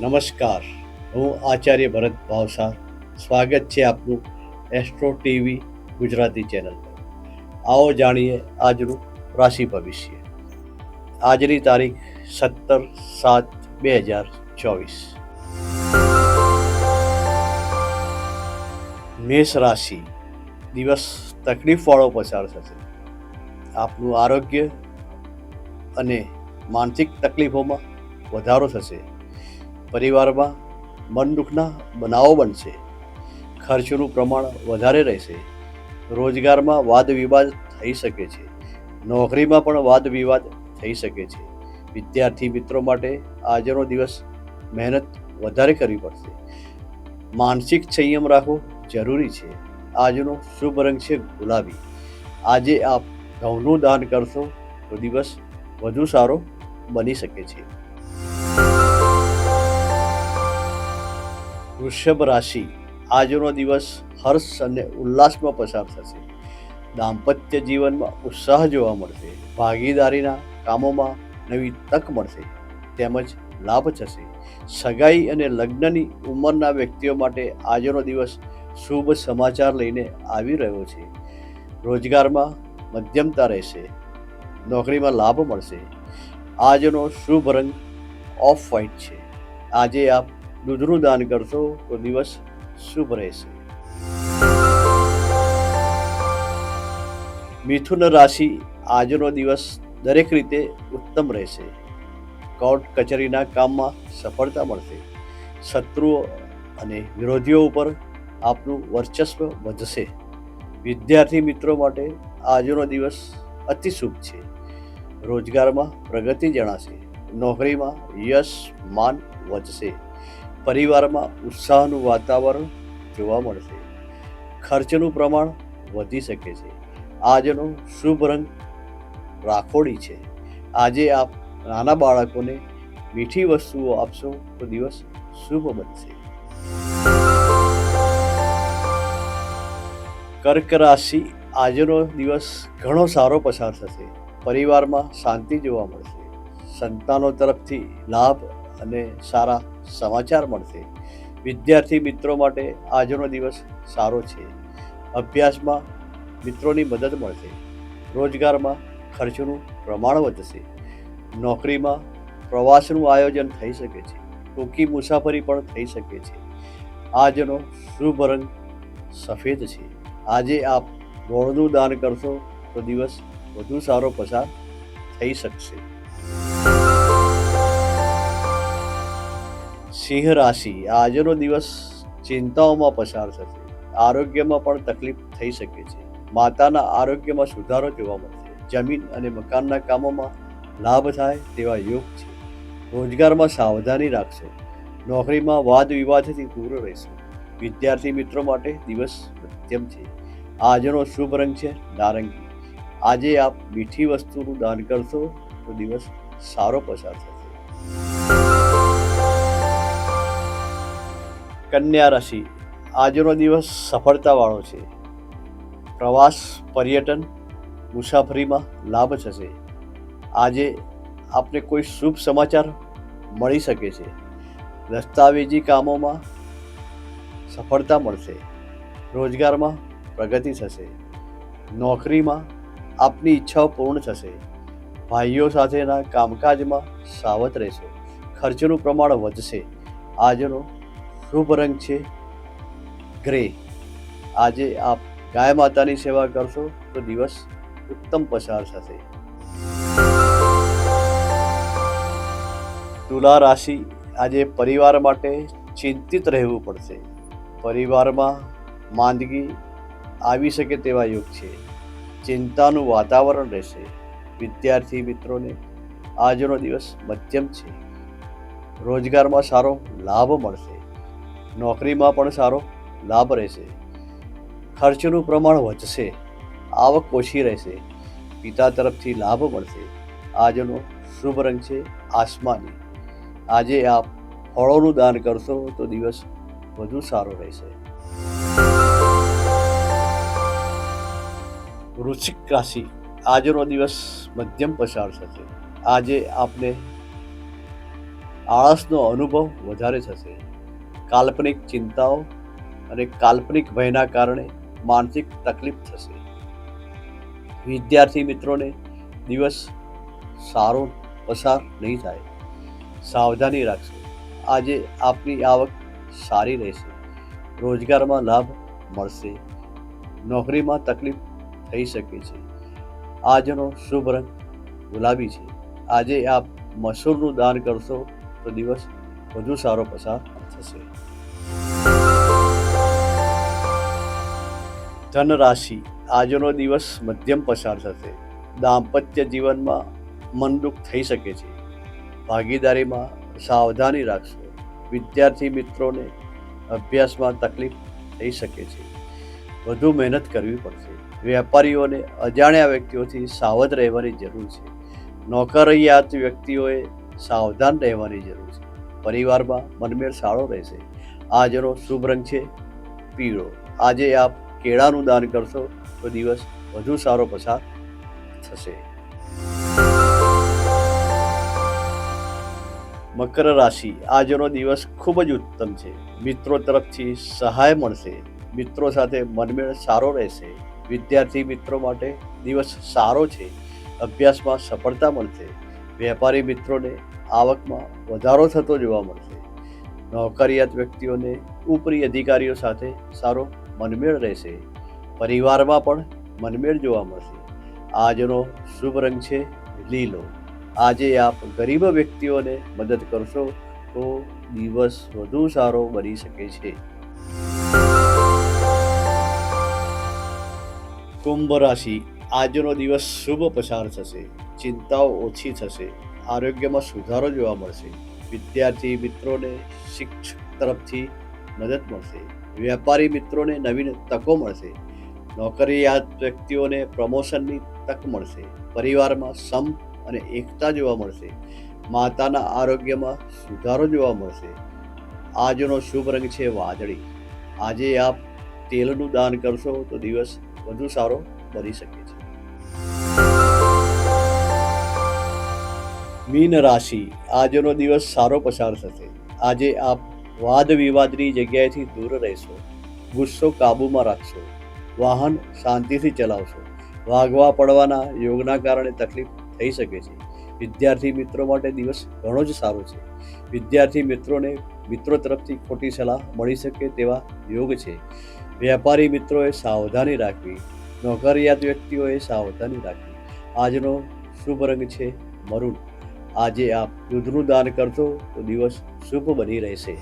નમસ્કાર, હું આચાર્ય ભરત ભાવસાર. સ્વાગત છે આપનું એસ્ટ્રો ટીવી ગુજરાતી ચેનલ પર. આવો જાણીએ આજનું રાશિ ભવિષ્ય. આજની તારીખ 17/7/2024. મેષ રાશિ. દિવસ તકલીફવાળો પસાર થશે. આપનું આરોગ્ય અને માનસિક તકલીફોમાં વધારો થશે. પરિવારમાં મન દુઃખના બનાવો બનશે. ખર્ચનું પ્રમાણ વધારે રહેશે. રોજગારમાં વાદ વિવાદ થઈ શકે છે. નોકરીમાં પણ વાદ વિવાદ થઈ શકે છે. વિદ્યાર્થી મિત્રો માટે આજનો દિવસ મહેનત વધારે કરવી પડશે. માનસિક સંયમ રાખવો જરૂરી છે. આજનો શુભ રંગ છે ગુલાબી. આજે આપ ઘઉંનું દાન કરશો તો દિવસ વધુ સારો બની શકે છે. વૃષભ રાશિ. આજનો દિવસ હર્ષ અને ઉલ્લાસમાં પસાર થશે. દાંપત્ય જીવનમાં ઉત્સાહ જોવા મળશે. ભાગીદારીના કામોમાં નવી તક મળશે તેમજ લાભ થશે. સગાઈ અને લગ્નની ઉંમરના વ્યક્તિઓ માટે આજનો દિવસ શુભ સમાચાર લઈને આવી રહ્યો છે. રોજગારમાં મધ્યમતા રહેશે. નોકરીમાં લાભ મળશે. આજનો શુભ રંગ ઓફ વ્હાઇટ છે. આજે આપ દૂધનું દાન કરશો તો દિવસ શુભ રહેશે. મિથુન રાશિ. આજનો દિવસ દરેક રીતે ઉત્તમ રહેશે. કોર્ટ કચેરીના કામમાં સફળતા મળશે. શત્રુઓ અને વિરોધીઓ ઉપર આપનું વર્ચસ્વ વધશે. વિદ્યાર્થી મિત્રો માટે આજનો દિવસ અતિ શુભ છે. રોજગારમાં પ્રગતિ જણાશે. નોકરીમાં યશ માન વધશે. પરિવારમાં ઉત્સાહનું વાતાવરણ જોવા મળશે. ખર્ચનું પ્રમાણ વધી શકે છે. આજનો શુભ રંગ રાખોડી છે. આજે આપ નાના બાળકોને મીઠી વસ્તુઓ આપશો તો દિવસ શુભ બનશે. કર્ક રાશિ. આજનો દિવસ ઘણો સારો પસાર થશે. પરિવારમાં શાંતિ જોવા મળશે. સંતાનો તરફથી લાભ અને સારા સમાચાર મળશે. વિદ્યાર્થી મિત્રો માટે આજનો દિવસ સારો છે. અભ્યાસમાં મિત્રોની મદદ મળશે. રોજગારમાં ખર્ચનું પ્રમાણ વધશે. નોકરીમાં પ્રવાસનું આયોજન થઈ શકે છે. ટૂંકી મુસાફરી પણ થઈ શકે છે. આજનો શુભ રંગ સફેદ છે. આજે આપ ગોળનું દાન કરશો તો દિવસ વધુ સારો પસાર થઈ શકશે. સિંહ રાશિ. આજનો દિવસ ચિંતાઓમાં પસાર થશે. આરોગ્યમાં પણ તકલીફ થઈ શકે છે. માતાના આરોગ્યમાં સુધારો જોવા મળશે. જમીન અને મકાનના કામોમાં લાભ થાય તેવા યોગ છે. રોજગારમાં સાવધાની રાખશો. નોકરીમાં વાદ વિવાદથી દૂર રહેશો. વિદ્યાર્થી મિત્રો માટે દિવસ મધ્યમ છે. આજનો શુભ રંગ છે નારંગી. આજે આપ મીઠી વસ્તુનું દાન કરશો તો દિવસ સારો પસાર થશે. કન્યા રાશિ. આજનો દિવસ સફળતાવાળો છે. પ્રવાસ, પર્યટન, મુસાફરીમાં લાભ થશે. આજે આપને કોઈ શુભ સમાચાર મળી શકે છે. દસ્તાવેજી કામોમાં સફળતા મળશે. રોજગારમાં પ્રગતિ થશે. નોકરીમાં આપની ઈચ્છાઓ પૂર્ણ થશે. ભાઈઓ સાથેના કામકાજમાં સાવધ રહેશો. ખર્ચનું પ્રમાણ વધશે. આજનો શુભ રંગ છે ગ્રે. આજે આપ ગાય માતાની સેવા કરશો તો દિવસ ઉત્તમ પસાર થશે. તુલા રાશિ. આજે પરિવાર માટે ચિંતિત રહેવું પડશે. પરિવારમાં માંદગી આવી શકે તેવા યોગ છે. ચિંતાનું વાતાવરણ રહેશે. વિદ્યાર્થી મિત્રોને આજનો દિવસ મધ્યમ છે. રોજગારમાં સારો લાભ મળશે. નોકરીમાં પણ સારો લાભ રહેશે. ખર્ચનું પ્રમાણ વધશે. આવક ઓછી રહેશે. પિતા તરફથી લાભ મળશે. આજનો શુભ રંગ છે આસમાની. આજે આપ ફળોનું દાન કરશો તો દિવસ વધુ સારો રહેશે. વૃશ્ચિક રાશિ. આજનો દિવસ મધ્યમ પસાર થશે. આજે આપને આળસનો અનુભવ વધારે થશે. કાલ્પનિક ચિંતાઓ અને કાલ્પનિક ભયના કારણે માનસિક તકલીફ થશે. વિદ્યાર્થી મિત્રોને દિવસ સારો પસાર નહીં થાય. સાવધાની રાખશો. આજે આપની આવક સારી રહેશે. રોજગારમાં લાભ મળશે. નોકરીમાં તકલીફ થઈ શકે છે. આજનો શુભ રંગ ગુલાબી છે. આજે આપ મસૂરનું દાન કરશો તો દિવસ વધુ સારો પસાર થશે. ધન રાશિ, આજનો દિવસ મધ્યમ પસાર થશે. દાંપત્ય જીવનમાં મન દુઃખ થઈ શકે છે. ભાગીદારીમાં સાવધાની રાખશો. વિદ્યાર્થી મિત્રોને અભ્યાસમાં તકલીફ થઈ શકે છે. વધુ મહેનત કરવી પડશે. વેપારીઓને અજાણ્યા વ્યક્તિઓથી સાવધ રહેવાની જરૂર છે. નોકરિયાત વ્યક્તિઓએ સાવધાન રહેવાની જરૂર છે. પરિવારમાં મનમેળ સારો રહેશે. આજનો શુભ રંગ છે પીળો. આજે આપ કેળાનું દાન કરશો તો દિવસ વધુ સારો પસાર થશે. મકર રાશિ, આજનો દિવસ ખૂબ જ ઉત્તમ છે. મિત્રો તરફથી સહાય મળશે. મિત્રો સાથે મનમેળ સારો રહેશે. વિદ્યાર્થી મિત્રો માટે દિવસ સારો છે. અભ્યાસમાં સફળતા મળશે. વેપારી મિત્રોને આવકમાં વધારો થતો જોવા મળશે. નોકરિયાત વ્યક્તિઓને ઉપરી અધિકારીઓ સાથે સારો મનમેળ રહેશે. પરિવારમાં પણ મનમેળ જોવા મળશે. આજનો શુભ રંગ છે લીલો. આજે આપ ગરીબ વ્યક્તિઓને મદદ કરશો તો દિવસ વધુ સારો બની શકે છે. કુંભ રાશિ, આજનો દિવસ શુભ પસાર થશે. ચિંતાઓ ઓછી થશે. આરોગ્યમાં સુધારો જોવા મળશે. વિદ્યાર્થી મિત્રોને શિક્ષક તરફથી મદદ મળશે. વેપારી મિત્રોને નવીન તકો મળશે. નોકરિયાત વ્યક્તિઓને પ્રમોશનની તક મળશે. પરિવારમાં સમ અને એકતા જોવા મળશે. માતાના આરોગ્યમાં સુધારો જોવા મળશે. આજનો શુભ રંગ છે વાદળી. આજે આપ તેલનું દાન કરશો તો દિવસ વધુ સારો બની શકે છે. મીન રાશિ, આજનો દિવસ સારો પસાર થશે. આજે આપ વાદ વિવાદની જગ્યાએથી દૂર રહેશો. ગુસ્સો કાબૂમાં રાખશો. વાહન શાંતિથી ચલાવશો. વાગવા પડવાના યોગના કારણે તકલીફ થઈ શકે છે. વિદ્યાર્થી મિત્રો માટે દિવસ ઘણો જ સારો છે. વિદ્યાર્થી મિત્રોને મિત્રો તરફથી ખોટી સલાહ મળી શકે તેવા યોગ છે. વેપારી મિત્રોએ સાવધાની રાખવી. નોકરિયાત વ્યક્તિઓએ સાવધાની રાખવી. આજનો શુભ રંગ છે મરૂન. આજે આપ દૂધનું દાન કરશો તો દિવસ શુભ બની રહેશે.